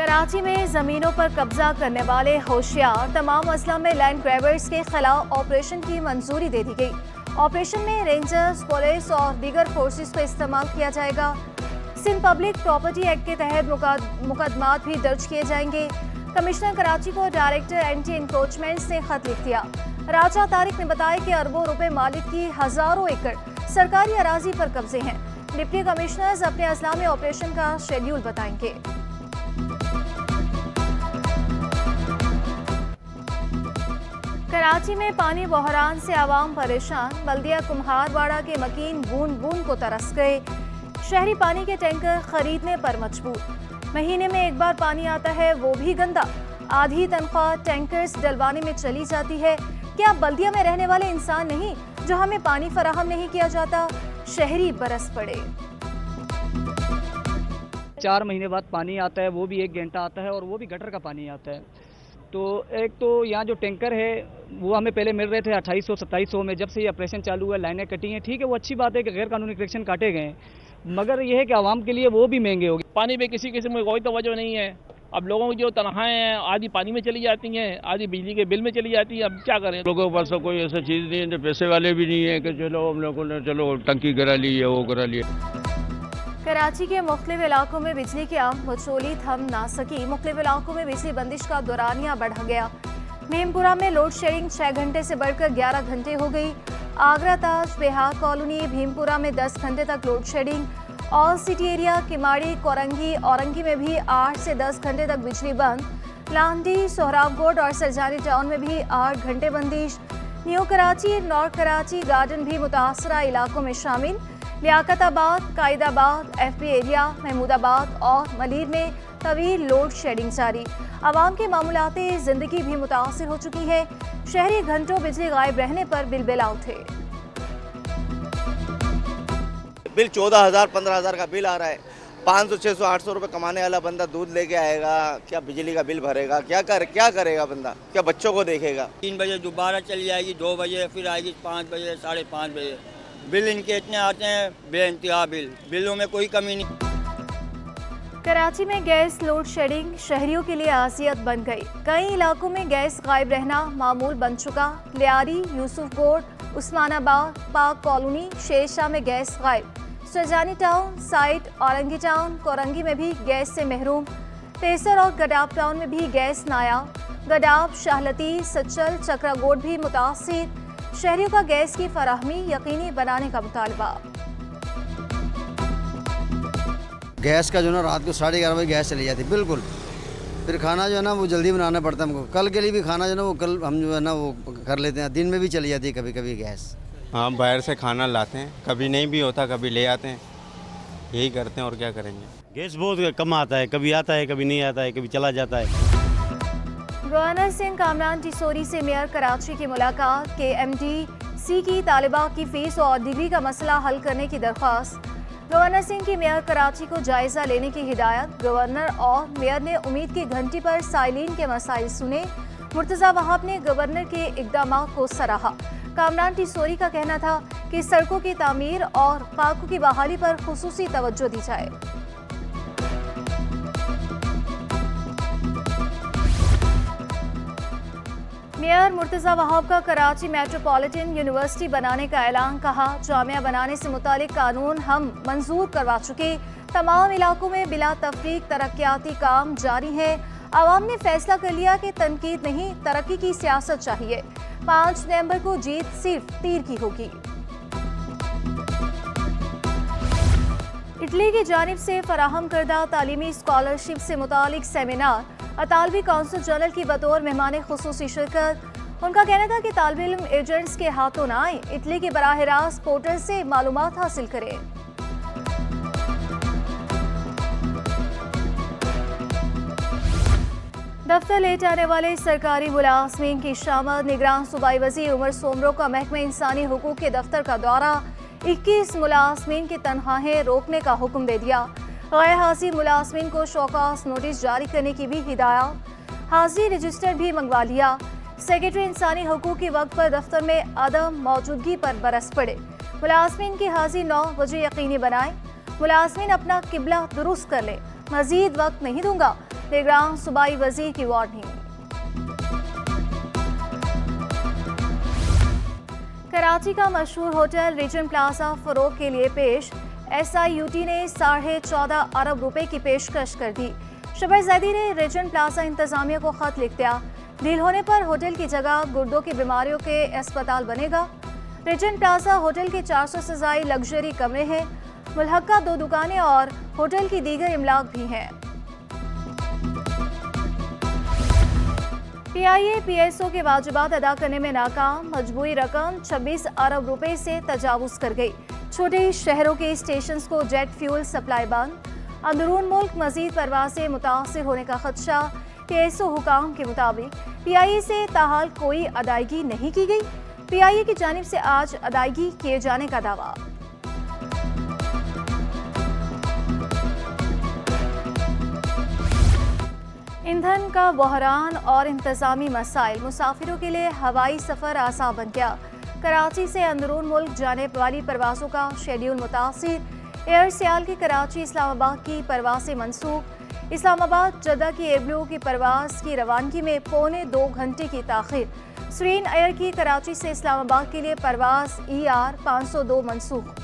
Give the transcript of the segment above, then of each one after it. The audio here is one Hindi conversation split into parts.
कराची में जमीनों पर कब्जा करने वाले होशियार तमाम अजला में लैंड ग्रैबर्स के खिलाफ ऑपरेशन की मंजूरी दे दी गई। ऑपरेशन में रेंजर्स, पुलिस और दीगर फोर्सेस को इस्तेमाल किया जाएगा। सिंध पब्लिक प्रॉपर्टी एक्ट के तहत मुकदमात भी दर्ज किए जाएंगे। कमिश्नर कराची को डायरेक्टर एंटी इंक्रोचमेंट्स ने खत लिख दिया। राजा तारिक ने बताया कि अरबों रुपए मालिक की हजारों एकड़ सरकारी अराजी पर कब्जे हैं। डिप्टी कमिश्नर्स अपने अजला में ऑपरेशन का शेड्यूल बताएंगे। कराची में पानी बहरान से आवाम परेशान। बल्दिया कुम्हारवाड़ा के मकीन बूंद बूंद को तरस गए। शहरी पानी के टैंकर खरीदने पर मजबूर। महीने में एक बार पानी आता है, वो भी गंदा। आधी तनख्वाह टैंकर्स डलवाने में चली जाती है। क्या बल्दिया में रहने वाले इंसान नहीं जो हमें पानी फराहम नहीं किया जाता? शहरी बरस पड़े। 4 महीने बाद पानी आता है, वो भी 1 घंटा आता है और वो भी गटर का पानी आता है। तो एक तो यहाँ जो टैंकर है वो हमें पहले मिल रहे थे 2800-2700 में। जब से ये ऑपरेशन चालू हुआ, लाइनें कटी हैं, ठीक है, वो अच्छी बात है कि गैर कानूनी कनेक्शन काटे गए हैं, मगर ये है कि आवाम के लिए वो भी महंगे हो गए। पानी पे किसी किस्म की कोई तवज्जो नहीं है। अब लोगों की जो तनख्वाहें हैं आधी पानी में चली जाती हैं, आधी बिजली के बिल में चली जाती है। अब क्या करें? लोगों के पास तो कोई ऐसा चीज़ नहीं है, पैसे वाले भी नहीं है कि चलो हम लोगों ने चलो टंकी करा ली है, वो करा लिया। कराची के मुख्तलिफ इलाकों में बिजली की आम बचौली थम ना सकी। मुख्तलिफ इलाकों में बिजली बंदिश का दौरानिया बढ़ गया। भीमपुरा में लोड शेडिंग 6 घंटे से बढ़कर 11 घंटे हो गई। आगरा ताज बिहार कॉलोनी भीमपुरा में 10 घंटे तक load shedding. All city area Kiamari Korangi Orangi में भी 8 से 10 घंटे तक बिजली बंद। लांडी सोहराबगोड और सरजानी टाउन में भी 8 घंटे बंदिश। New Karachi, north Karachi garden भी मुतासरा इलाकों में शामिल। लियाकताबाद, कायदाबाद, FP एरिया, महमूदाबाद और मलीर में तवील लोड शेडिंग जारी। आवाम की मामूलाती जिंदगी भी मुतासर हो चुकी है। शहरी घंटों बिजली गायब रहने पर बिलबिला उठे। बिल 14,000 15,000 का बिल आ रहा है। 500 600 800 रुपये कमाने वाला बंदा दूध लेके आएगा, क्या बिजली का बिल भरेगा? क्या करेगा बंदा? क्या बच्चों को देखेगा? 3 बजे दोबारा चली जाएगी, 2 बजे फिर आएगी, 5 बजे 5:30 बजे। बिल इनके इतने आते हैं बेइंतहा बिलों में कोई कमी नहीं। कराची में गैस लोड शेडिंग शहरियों के लिए आसियत बन गई। कई इलाकों में गैस गायब रहना मामूल बन चुका। लियारी, यूसुफगोड, उस्मानाबाद, पाक कॉलोनी, शेरशाह में गैस गायब। Sarjani town, site, Orangi town, Korangi में भी गैस से महरूम। पेसर और गडाब टाउन में भी गैस नायाब। गडाब, शाहलती, सच्चल, चक्रागोड भी मुतासिर। शहरियों का गैस की फराहमी यकीनी बनाने का मुतालबा। गैस का जो ना रात को 11:30 बजे गैस चली जाती बिल्कुल। फिर खाना जो है ना वो जल्दी बनाना पड़ता है हमको। कल के लिए भी खाना जो है ना वो कल हम जो है ना वो कर लेते हैं। दिन में भी चली जाती है कभी कभी गैस। हाँ, बाहर से खाना लाते हैं, कभी नहीं भी होता, कभी ले आते हैं, यही करते हैं और क्या करेंगे। गैस बहुत कम आता है, कभी आता है, कभी नहीं आता है, कभी चला जाता है। गवर्नर सिंह कामरान टिसोरी से मेयर कराची की मुलाकात। KMDC की तालिबा की फीस और डिग्री का मसला हल करने की दरख्वास्त। गवर्नर सिंह की मेयर कराची को जायजा लेने की हिदायत। गवर्नर और मेयर ने उम्मीद की घंटी पर साइलिन के मसाइल सुने। मुर्तजा वहाब ने गवर्नर के इकदाम को सराहा। कामरान टिसोरी का कहना था कि सड़कों की तामीर और पार्कों की बहाली पर खुसूसी तवज्जो दी जाए। मेयर मुर्तजा वहाब का कराची मेट्रोपॉलिटन यूनिवर्सिटी बनाने का ऐलान। कहा, जामिया बनाने से मुतालिक कानून हम मंजूर करवा चुके। तमाम इलाकों में बिला तफरीक तरक्याती काम जारी है। आवाम ने फैसला कर लिया कि तनकीद नहीं, तरक्की की सियासत चाहिए। 5 नवंबर को जीत सिर्फ तीर की होगी। इटली की जानिब से फराहम करदा तालीमी स्कॉलरशिप से मुतालिक सेमिनार। अतालवी काउंसिल जनरल की बतौर मेहमान खुसूसी शिरकत। उनका कहना था कि तालिब इल्म एजेंट्स के हाथों न आए, इटली के बराह रास्त पोर्टल से मालूमात हासिल करें। दफ्तर लेट आने वाले सरकारी मुलाजमीन की शामत। निगरान सूबाई वज़ीर उमर सोमरो का महकमा इंसानी हुकूक के दफ्तर का दौरा। 21 मुलाजमीन की तनख्वाहें रोकने का हुक्म दे दिया। गैर हाजिर मुलाजमीन को शौकास नोटिस जारी करने की भी हिदायत। हाजिरी रजिस्टर भी मंगवा लिया। सेक्रेटरी इंसानी हुकूक के वक्त पर दफ्तर में अदम मौजूदगी पर बरस पड़े। मुलाजमीन की हाजिरी 9 बजे यकीनी बनाए। मुलाजमीन अपना किबला दुरुस्त कर ले, मजीद वक्त नहीं दूंगा। निगरान सूबाई वजीर की वार्निंग। कराची का मशहूर होटल रीजन प्लाजा फरोख के लिए पेश। SIUT ने 14.5 अरब रुपए की पेशकश कर दी। शबर जैदी ने रीजन प्लाजा इंतजामिया को खत लिख दिया। डील होने पर होटल की जगह गुर्दों की बीमारियों के अस्पताल बनेगा। रीजन प्लाजा होटल के 400 से ज़ायद लग्जरी कमरे हैं। मुल्हक्का 2 दुकानें और होटल की दीगर इमलाक भी हैं। PIA PSO के वाजिबात अदा करने में नाकाम। मजबूरी रकम 26 अरब रुपए से तजावुज कर गई। छोटे शहरों के स्टेशन को जेट फ्यूल सप्लाई बंद। अंदरून मुल्क मजीद परवासें मुतासिर होने का खदशा। PSO हुकाम के मुताबिक PIA से ताहाल कोई अदायगी नहीं की गई। PIA की जानिब से आज अदायगी किए जाने का दावा। ईंधन का बहरान और इंतजामी मसाइल। मुसाफिरों के लिए हवाई सफ़र आसान बन गया। कराची से अंदरून मुल्क जाने वाली परवाज़ों का शेड्यूल मुतासिर। एयर सियाल की कराची इस्लामाबाद की परवासें मनसूख। इस्लामाबाद जद्दा की एयरब्लू की परवाज़ की रवानगी में 2.25 घंटे की ताख़ीर। स्रीन एयर की कराची से इस्लामाबाद के लिए परवाज़ ER 502 मनसूख।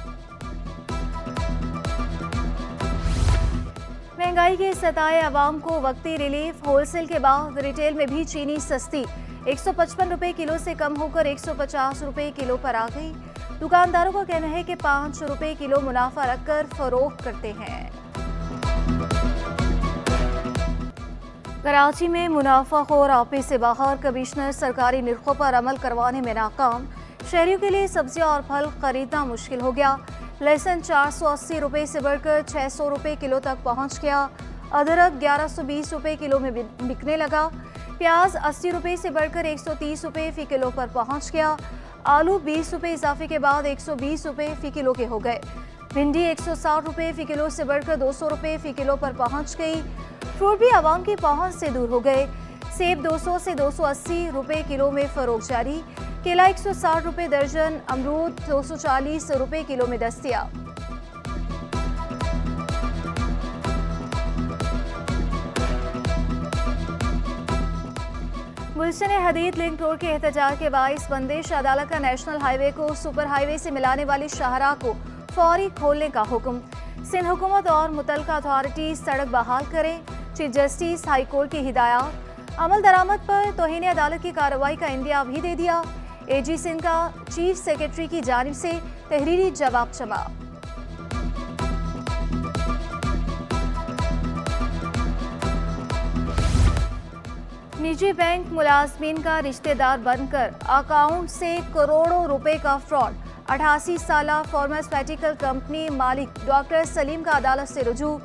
महंगाई के सताए अवाम को वक्ती रिलीफ। होलसेल के बाद रिटेल में भी चीनी सस्ती 155 रुपए किलो से कम होकर 150 रुपए किलो पर आ गई। दुकानदारों का कहना है कि 5 रुपए किलो मुनाफा रखकर फरोख्त करते हैं। कराची में मुनाफाखोर ऑफिस से बाहर। कमिश्नर सरकारी निर्खों पर अमल करवाने में नाकाम। शहरियों के लिए सब्जियां और फल खरीदना मुश्किल हो गया। लहसुन 480 रुपए से बढ़कर 600 रुपए किलो तक पहुंच गया। अदरक 1120 रुपए किलो में बिकने लगा। प्याज 80 रुपए से बढ़कर 130 रुपए फी किलो पर पहुंच गया। आलू 20 रुपए इजाफे के बाद 120 रुपए फी किलो के हो गए। भिंडी 160 रुपए फी किलो से बढ़कर 200 रुपए फी किलो पर पहुंच गई। फ्रूट भी आवाम की पहुंच से दूर हो गए। सेब 200 से 280 रुपए किलो में फरोख्त जारी। केला 160 रुपए दर्जन। अमरूद 240 रुपए किलो में दस्तयाब। गुलशन हदीद लिंक रोड के एहतजाज के बाइस बंदिश। अदालत का नेशनल हाईवे को सुपर हाईवे से मिलाने वाली शाहराह को फौरी खोलने का हुक्म। सिंध हुकूमत और मुतलका अथॉरिटी सड़क बहाल करें। चीफ जस्टिस हाई कोर्ट की हिदायत। अमल दरामद पर तौहीन अदालत की कार्रवाई का इंदिया भी दे दिया। AG सिंध का चीफ सेक्रेटरी की जानिब से तहरीरी जवाब जमा। निजी बैंक मुलाजमीन का रिश्तेदार बनकर अकाउंट से करोड़ों रुपए का फ्रॉड। 88 साला फार्मास्यूटिकल कंपनी मालिक डॉक्टर सलीम का अदालत से रुजू।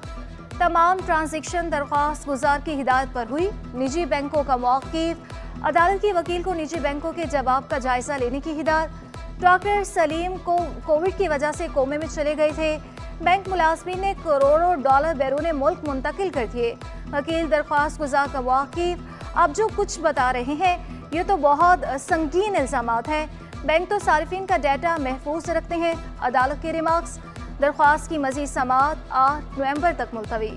तमाम ट्रांजैक्शन दरख्वास्त गुजार की हिदायत पर हुई। निजी बैंकों का मौक़िफ़। अदालत की वकील को निजी बैंकों के जवाब का जायजा लेने की हिदायत। डॉक्टर सलीम को कोविड की वजह से कोमे में चले गए थे। बैंक मुलाजमीन ने करोड़ों डॉलर बैरून मुल्क मुंतकिल कर दिए। वकील दरख्वास्त गुजार का मौक़िफ़। अब जो कुछ बता रहे हैं ये तो बहुत संगीन इल्ज़ामात हैं। बैंक तो सारिफिन का डाटा महफूज रखते हैं। अदालत के रिमार्क्स। दरख्वास्त की मज़ीद समाअत 8 नवंबर तक मुलतवी।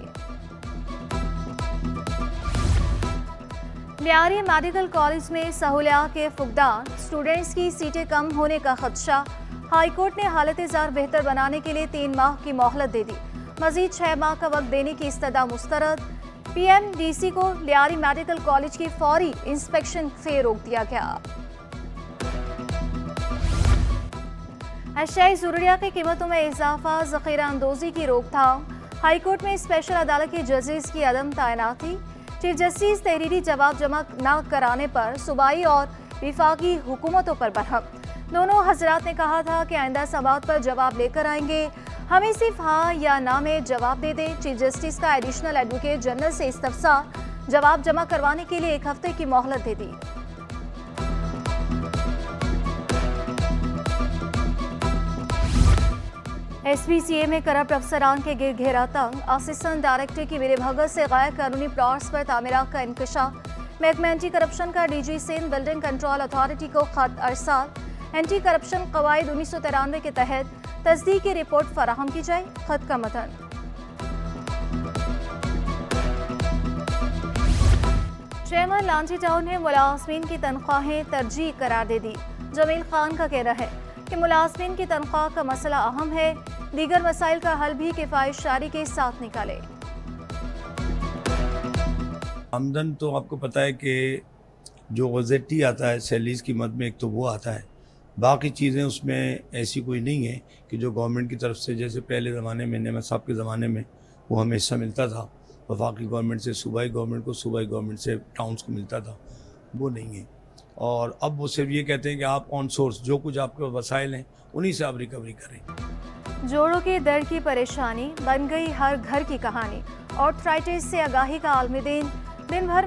लियारी मेडिकल कॉलेज में सहूलियात के फुकदान। स्टूडेंट्स की सीटें कम होने का खदशा। हाईकोर्ट ने हालत ज़ार बेहतर बनाने के लिए 3 माह की मोहलत दे दी। मज़ीद 6 माह का वक्त देने की इस्तदा मुस्तरद। PMDC को लियारी मेडिकल कॉलेज की फौरी इंस्पेक्शन से रोक दिया गया। अशियाई ज़रूरियात की कीमतों में इजाफा। ज़ख़ीरा अंदोज़ी की रोकथाम। हाईकोर्ट में स्पेशल अदालत के जजेस की अदम तैनाती। चीफ जस्टिस तहरीरी जवाब जमा न कराने पर सूबाई और विफाकी हुकूमतों पर बरहम। दोनों हजरात ने कहा था कि आइंदा समाअत पर जवाब लेकर आएंगे। हमें सिर्फ हाँ या ना में जवाब दे दें। चीफ जस्टिस का एडिशनल एडवोकेट जनरल से इस्तफसार। जवाब जमा करवाने के लिए 1 हफ्ते की मोहलत दे दी। SPCA में करप्ट अफसरान के गिर घेरा तंग। असिस्टेंट डायरेक्टर की मिलीभगत से गैर कानूनी प्लॉट्स पर तामीरात का इंकशाफ। महकमा एंटी करप्शन का DG Sindh building control authority को खत अरसाल। एंटी करप्शन कवायद 1993 के तहत तस्दीक की रिपोर्ट फराहम की जाए। खत का मतन। चेयरमैन लांची टाउन ने मुलाजमीन की तनख्वाहें तरजीह करार दे दी। जमील खान का कहना है कि मुलाजमीन की तनख्वाह का मसला अहम है, दीगर मसाइल का हल भी किफायतशारी के साथ निकाले। आमदन तो आपको पता है कि जो गज़ेटी आता है सैलरीज की मद में, एक तो वो आता है, बाकी चीज़ें उसमें ऐसी कोई नहीं है कि जो गवर्नमेंट की तरफ से, जैसे पहले ज़माने में नेमत साहब के ज़माने में वो हमें हिस्सा मिलता था, वफाकी गवर्नमेंट से सूबाई गवर्नमेंट को, सूबाई गवर्नमेंट से टाउन्स को मिलता था, वो नहीं है। और अब वो सिर्फ ये कहते हैं कि आप ऑन सोर्स जो कुछ आपके वसाइल हैं उन्हीं से आप रिकवरी करें। जोड़ों के दर्द की परेशानी बन गई हर घर की कहानी। ऑर्थराइटिस से आगाही का आलमी दिन। दुनिया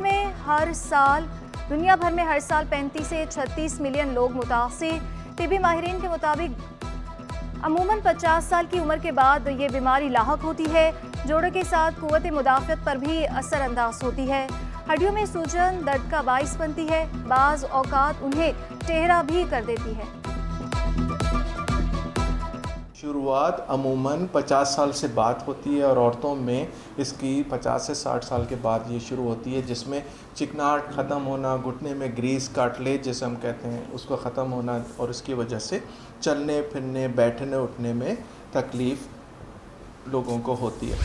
भर में हर साल 35 से 36 मिलियन लोग मुतासिर। टिबी माहिरीन के मुताबिक अमूमन 50 साल की उम्र के बाद ये बीमारी लाहक होती है। जोड़ों के साथ कुव्वत मुदाफ़त पर भी असरअंदाज होती है। हड्डियों में सूजन दर्द का बाइस बनती है, बाज़ औकात उन्हें टेढ़ा भी कर देती है। शुरुआत अमूमन 50 साल से बात होती है और औरतों में इसकी 50 से 60 साल के बाद ये शुरू होती है, जिसमें चिकनाहट ख़त्म होना, घुटने में ग्रीस कार्टिलेज जैसे हम कहते हैं उसको ख़त्म होना, और इसकी वजह से चलने फिरने बैठने उठने में तकलीफ़ लोगों को होती है।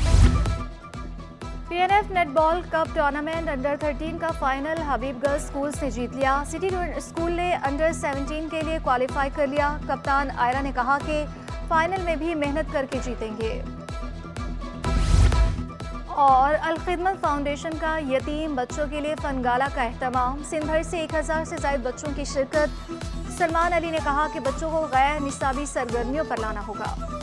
PNF netball cup tournament under 13 का फाइनल हबीब गर्ल्स स्कूल्स ने जीत लिया। सिटी स्कूल ने अंडर 17 के लिए क्वालिफाई कर लिया। कप्तान आयरा ने कहा कि फाइनल में भी मेहनत करके जीतेंगे। और अल-खिदमत फाउंडेशन का यतीम बच्चों के लिए फनगाला का एहतमाम। सिंध भर से 1000 से ज़ायद बच्चों की शिरकत। सलमान अली ने कहा कि बच्चों को गैर निसाबी सरगर्मियों पर लाना होगा।